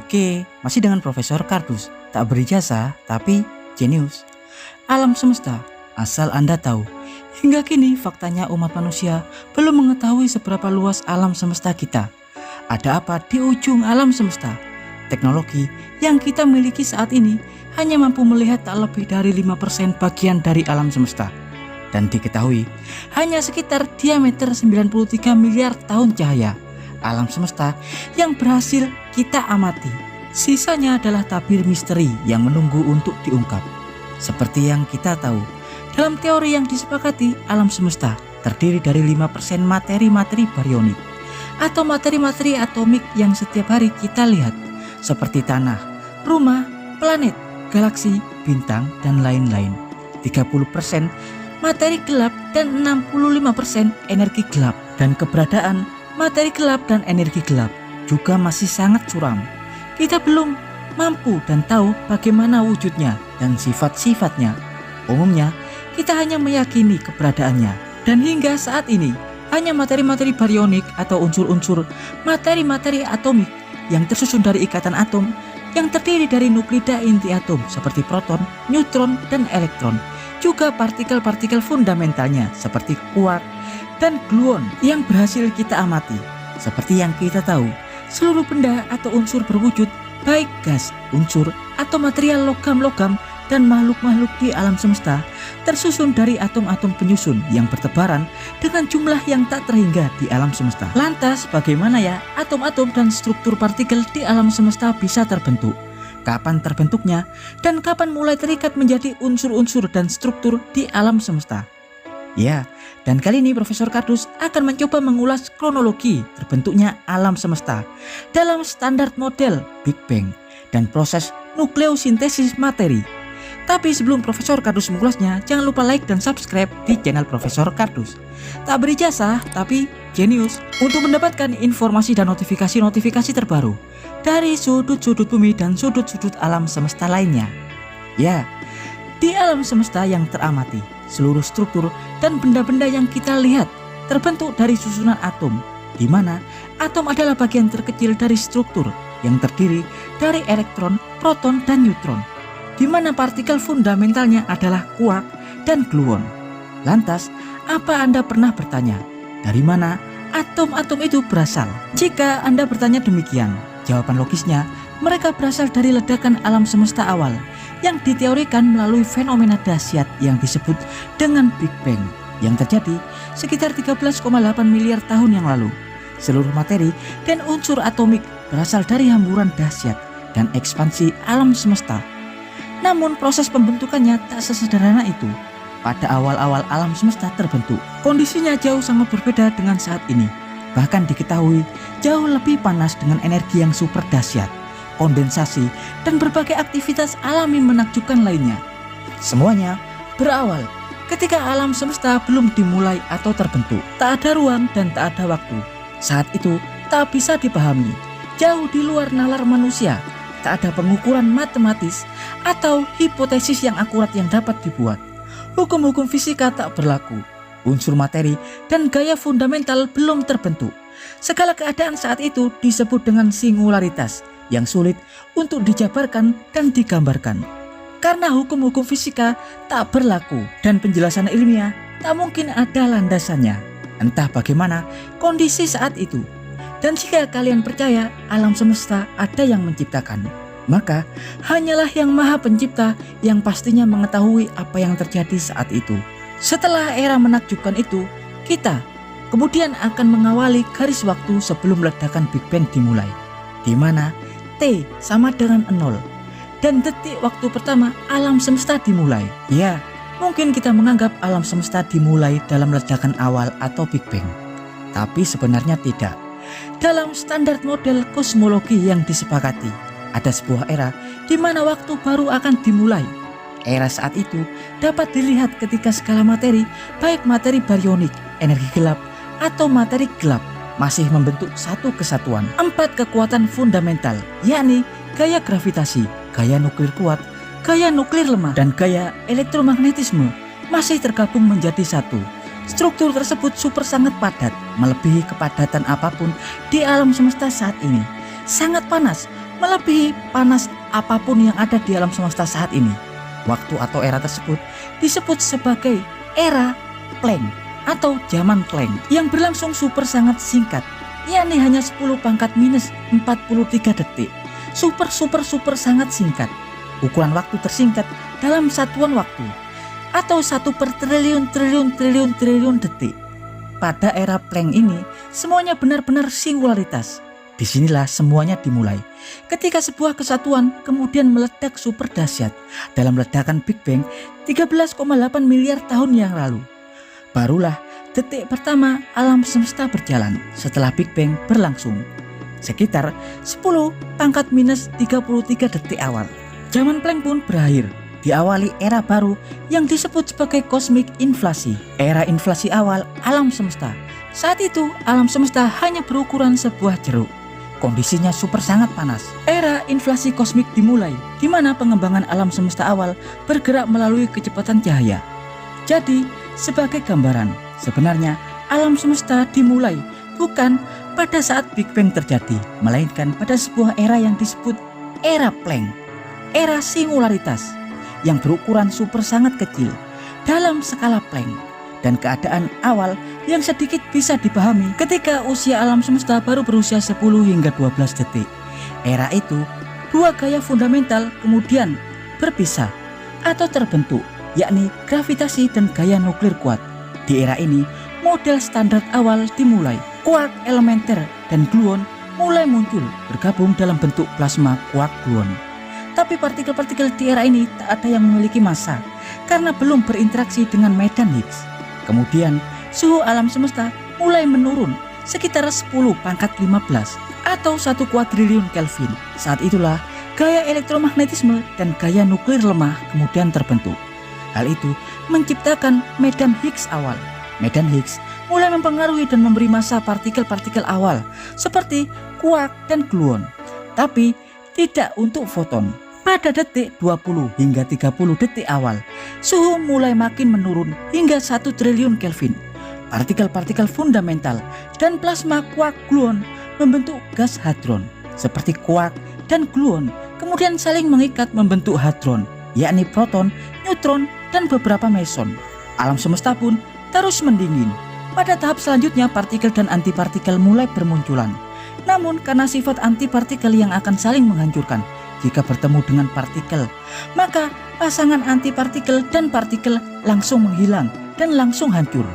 Oke, masih dengan Profesor Kardus. Tak berijazah, tapi jenius. Alam semesta, asal Anda tahu. Hingga kini faktanya umat manusia belum mengetahui seberapa luas alam semesta kita. Ada apa di ujung alam semesta? Teknologi yang kita miliki saat ini hanya mampu melihat tak lebih dari 5% bagian dari alam semesta. Dan diketahui hanya sekitar diameter 93 miliar tahun cahaya alam semesta yang berhasil kita amati. Sisanya adalah tabir misteri yang menunggu untuk diungkap. Seperti yang kita tahu, dalam teori yang disepakati, alam semesta terdiri dari 5% materi-materi barionik atau materi-materi atomik yang setiap hari kita lihat, seperti tanah, rumah, planet, galaksi, bintang, dan lain-lain. 30% materi gelap dan 65% energi gelap, dan keberadaan materi gelap dan energi gelap juga masih sangat suram. Kita belum mampu dan tahu bagaimana wujudnya dan sifat-sifatnya. Umumnya, kita hanya meyakini keberadaannya. Dan hingga saat ini, hanya materi-materi barionik atau unsur-unsur materi-materi atomik yang tersusun dari ikatan atom yang terdiri dari nuklida inti atom seperti proton, neutron, dan elektron. Juga partikel-partikel fundamentalnya seperti quark dan gluon yang berhasil kita amati. Seperti yang kita tahu, seluruh benda atau unsur berwujud, baik gas, unsur, atau material logam-logam dan makhluk-makhluk di alam semesta tersusun dari atom-atom penyusun yang bertebaran dengan jumlah yang tak terhingga di alam semesta. Lantas bagaimana ya atom-atom dan struktur partikel di alam semesta bisa terbentuk? Kapan terbentuknya dan kapan mulai terikat menjadi unsur-unsur dan struktur di alam semesta? Ya, dan kali ini Profesor Kardus akan mencoba mengulas kronologi terbentuknya alam semesta dalam standar model Big Bang dan proses nukleosintesis materi. Tapi sebelum Profesor Kardus mengulasnya, jangan lupa like dan subscribe di channel Profesor Kardus. Tak berijazah, tapi jenius, untuk mendapatkan informasi dan notifikasi-notifikasi terbaru dari sudut-sudut bumi dan sudut-sudut alam semesta lainnya. Ya, di alam semesta yang teramati, seluruh struktur dan benda-benda yang kita lihat terbentuk dari susunan atom, di mana atom adalah bagian terkecil dari struktur yang terdiri dari elektron, proton, dan neutron, di mana partikel fundamentalnya adalah quark dan gluon. Lantas, apa Anda pernah bertanya, dari mana atom-atom itu berasal? Jika Anda bertanya demikian, jawaban logisnya, mereka berasal dari ledakan alam semesta awal yang diteorikan melalui fenomena dahsyat yang disebut dengan Big Bang yang terjadi sekitar 13,8 miliar tahun yang lalu. Seluruh materi dan unsur atomik berasal dari hamburan dahsyat dan ekspansi alam semesta. Namun proses pembentukannya tak sesederhana itu. Pada awal-awal alam semesta terbentuk, kondisinya jauh sangat berbeda dengan saat ini. Bahkan diketahui jauh lebih panas dengan energi yang super dahsyat, kondensasi, dan berbagai aktivitas alami menakjubkan lainnya. Semuanya berawal ketika alam semesta belum dimulai atau terbentuk. Tak ada ruang dan tak ada waktu. Saat itu tak bisa dipahami, jauh di luar nalar manusia. Tak ada pengukuran matematis atau hipotesis yang akurat yang dapat dibuat. Hukum-hukum fisika tak berlaku. Unsur materi dan gaya fundamental belum terbentuk. Segala keadaan saat itu disebut dengan singularitas yang sulit untuk dijabarkan dan digambarkan. Karena hukum-hukum fisika tak berlaku dan penjelasan ilmiah tak mungkin ada landasannya. Entah bagaimana kondisi saat itu. Dan jika kalian percaya alam semesta ada yang menciptakan, maka hanyalah yang maha pencipta yang pastinya mengetahui apa yang terjadi saat itu. Setelah era menakjubkan itu, kita kemudian akan mengawali garis waktu sebelum ledakan Big Bang dimulai, di mana T sama dengan 0 dan detik waktu pertama alam semesta dimulai. Ya, mungkin kita menganggap alam semesta dimulai dalam ledakan awal atau Big Bang, tapi sebenarnya tidak. Dalam standar model kosmologi yang disepakati, ada sebuah era di mana waktu baru akan dimulai. Era saat itu dapat dilihat ketika skala materi, baik materi barionik, energi gelap, atau materi gelap, masih membentuk satu kesatuan. 4 kekuatan fundamental, yakni gaya gravitasi, gaya nuklir kuat, gaya nuklir lemah, dan gaya elektromagnetisme, masih tergabung menjadi satu. Struktur tersebut super sangat padat, melebihi kepadatan apapun di alam semesta saat ini. Sangat panas, melebihi panas apapun yang ada di alam semesta saat ini. Waktu atau era tersebut disebut sebagai era Planck atau zaman Planck yang berlangsung super sangat singkat, yakni hanya 10 pangkat minus 43 detik. Super sangat singkat. Ukuran waktu tersingkat dalam satuan waktu atau 1 per triliun detik. Pada era Planck ini semuanya benar-benar singularitas. Disinilah semuanya dimulai ketika sebuah kesatuan kemudian meledak super dahsyat dalam ledakan Big Bang 13,8 miliar tahun yang lalu. Barulah detik pertama alam semesta berjalan setelah Big Bang berlangsung sekitar 10 pangkat minus 33 detik awal. Zaman Planck pun berakhir, diawali era baru yang disebut sebagai kosmik inflasi, era inflasi awal alam semesta. Saat itu alam semesta hanya berukuran sebuah jeruk. Kondisinya super sangat panas. Era inflasi kosmik dimulai, di mana pengembangan alam semesta awal bergerak melalui kecepatan cahaya. Jadi, sebagai gambaran, sebenarnya alam semesta dimulai bukan pada saat Big Bang terjadi, melainkan pada sebuah era yang disebut era Planck, era singularitas yang berukuran super sangat kecil dalam skala Planck, dan keadaan awal yang sedikit bisa dipahami ketika usia alam semesta baru berusia 10 hingga 12 detik. Era itu, dua gaya fundamental kemudian berpisah atau terbentuk, yakni gravitasi dan gaya nuklir kuat. Di era ini, model standar awal dimulai. Quark elementer dan gluon mulai muncul bergabung dalam bentuk plasma quark gluon. Tapi partikel-partikel di era ini tak ada yang memiliki massa karena belum berinteraksi dengan medan Higgs. Kemudian suhu alam semesta mulai menurun sekitar 10 pangkat 15 atau 1 kuadriliun Kelvin. Saat itulah gaya elektromagnetisme dan gaya nuklir lemah kemudian terbentuk. Hal itu menciptakan medan Higgs awal. Medan Higgs mulai mempengaruhi dan memberi massa partikel-partikel awal seperti quark dan gluon, tapi tidak untuk foton. Pada detik 20 hingga 30 detik awal, suhu mulai makin menurun hingga 1 triliun Kelvin. Partikel-partikel fundamental dan plasma quark gluon membentuk gas hadron seperti quark dan gluon, kemudian saling mengikat membentuk hadron, yakni proton, neutron, dan beberapa meson. Alam semesta pun terus mendingin. Pada tahap selanjutnya partikel dan antipartikel mulai bermunculan. Namun karena sifat antipartikel yang akan saling menghancurkan jika bertemu dengan partikel, maka pasangan antipartikel dan partikel langsung menghilang dan langsung hancur.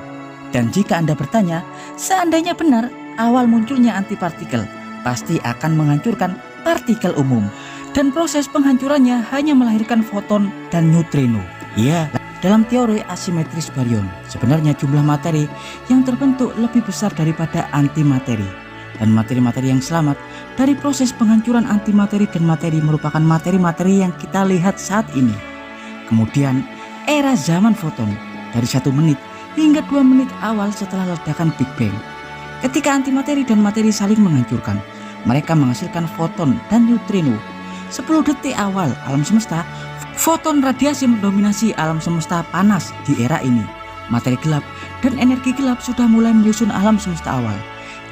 Dan jika Anda bertanya, seandainya benar awal munculnya antipartikel, pasti akan menghancurkan partikel umum. Dan proses penghancurannya hanya melahirkan foton dan neutrino. Ya, dalam teori asimetris baryon, sebenarnya jumlah materi yang terbentuk lebih besar daripada antimateri. Dan materi-materi yang selamat dari proses penghancuran antimateri dan materi merupakan materi-materi yang kita lihat saat ini. Kemudian era zaman foton dari 1 menit hingga 2 menit awal setelah ledakan Big Bang. Ketika antimateri dan materi saling menghancurkan, mereka menghasilkan foton dan neutrino. 10 detik awal alam semesta, foton radiasi mendominasi alam semesta panas di era ini. Materi gelap dan energi gelap sudah mulai menyusun alam semesta awal.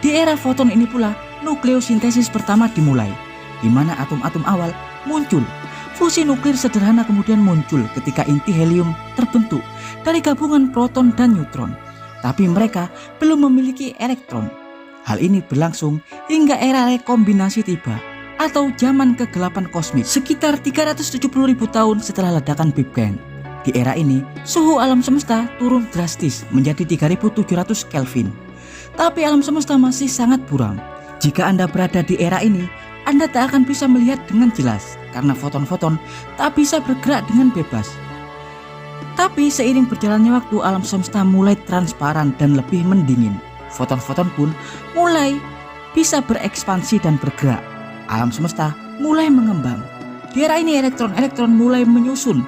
Di era foton ini pula, nukleosintesis pertama dimulai, di mana atom-atom awal muncul. Fusi nuklir sederhana kemudian muncul ketika inti helium terbentuk dari gabungan proton dan neutron. Tapi mereka belum memiliki elektron. Hal ini berlangsung hingga era rekombinasi tiba, atau zaman kegelapan kosmik, sekitar 370.000 tahun setelah ledakan Big Bang. Di era ini, suhu alam semesta turun drastis menjadi 3700 Kelvin. Tapi alam semesta masih sangat buram. Jika Anda berada di era ini, Anda tak akan bisa melihat dengan jelas karena foton-foton tak bisa bergerak dengan bebas. Tapi seiring berjalannya waktu, alam semesta mulai transparan dan lebih mendingin. Foton-foton pun mulai bisa berekspansi dan bergerak. Alam semesta mulai mengembang. Di era ini elektron-elektron mulai menyusun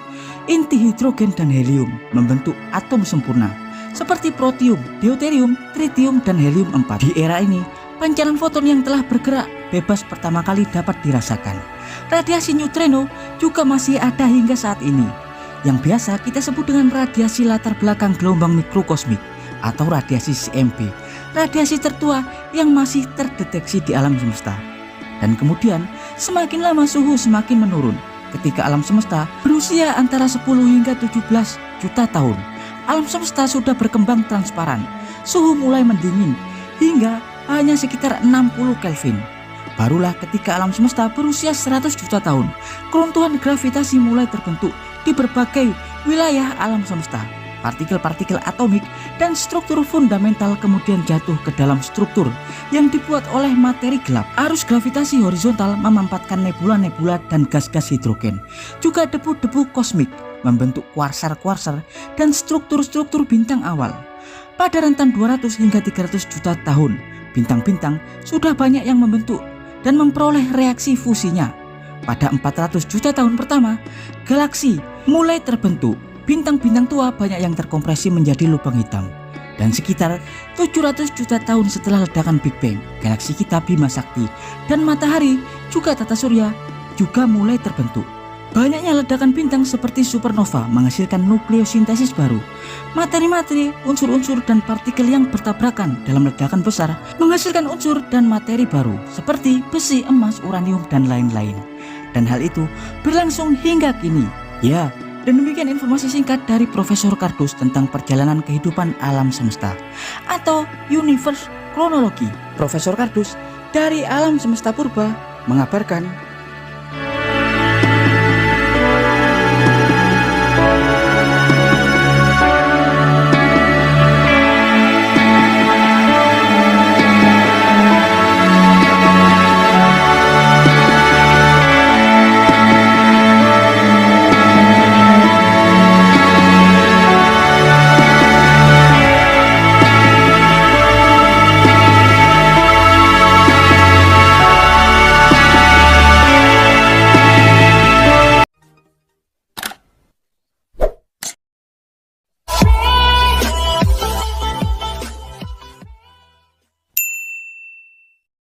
inti hidrogen dan helium membentuk atom sempurna seperti protium, deuterium, tritium, dan helium-4. Di era ini, pancaran foton yang telah bergerak bebas pertama kali dapat dirasakan. Radiasi neutrino juga masih ada hingga saat ini, yang biasa kita sebut dengan radiasi latar belakang gelombang mikrokosmik atau radiasi CMB, radiasi tertua yang masih terdeteksi di alam semesta. Dan kemudian semakin lama suhu semakin menurun. Ketika alam semesta berusia antara 10 hingga 17 juta tahun, alam semesta sudah berkembang transparan. Suhu mulai mendingin hingga hanya sekitar 60 Kelvin. Barulah ketika alam semesta berusia 100 juta tahun, keruntuhan gravitasi mulai terbentuk di berbagai wilayah alam semesta. Partikel-partikel atomik dan struktur fundamental kemudian jatuh ke dalam struktur yang dibuat oleh materi gelap. Arus gravitasi horizontal memampatkan nebula-nebula dan gas-gas hidrogen, juga debu-debu kosmik, membentuk kuarsar-kuarsar dan struktur-struktur bintang awal. Pada rentan 200 hingga 300 juta tahun, bintang-bintang sudah banyak yang membentuk dan memperoleh reaksi fusinya. Pada 400 juta tahun pertama, galaksi mulai terbentuk. Bintang-bintang tua banyak yang terkompresi menjadi lubang hitam. Dan sekitar 700 juta tahun setelah ledakan Big Bang, galaksi kita Bima Sakti dan matahari juga tata surya juga mulai terbentuk. Banyaknya ledakan bintang seperti supernova menghasilkan nukleosintesis baru. Materi-materi, unsur-unsur dan partikel yang bertabrakan dalam ledakan besar menghasilkan unsur dan materi baru seperti besi, emas, uranium, dan lain-lain. Dan hal itu berlangsung hingga kini. Ya, dan demikian informasi singkat dari Profesor Kardus tentang perjalanan kehidupan alam semesta atau universe chronology. Profesor Kardus dari Alam Semesta Purba mengabarkan.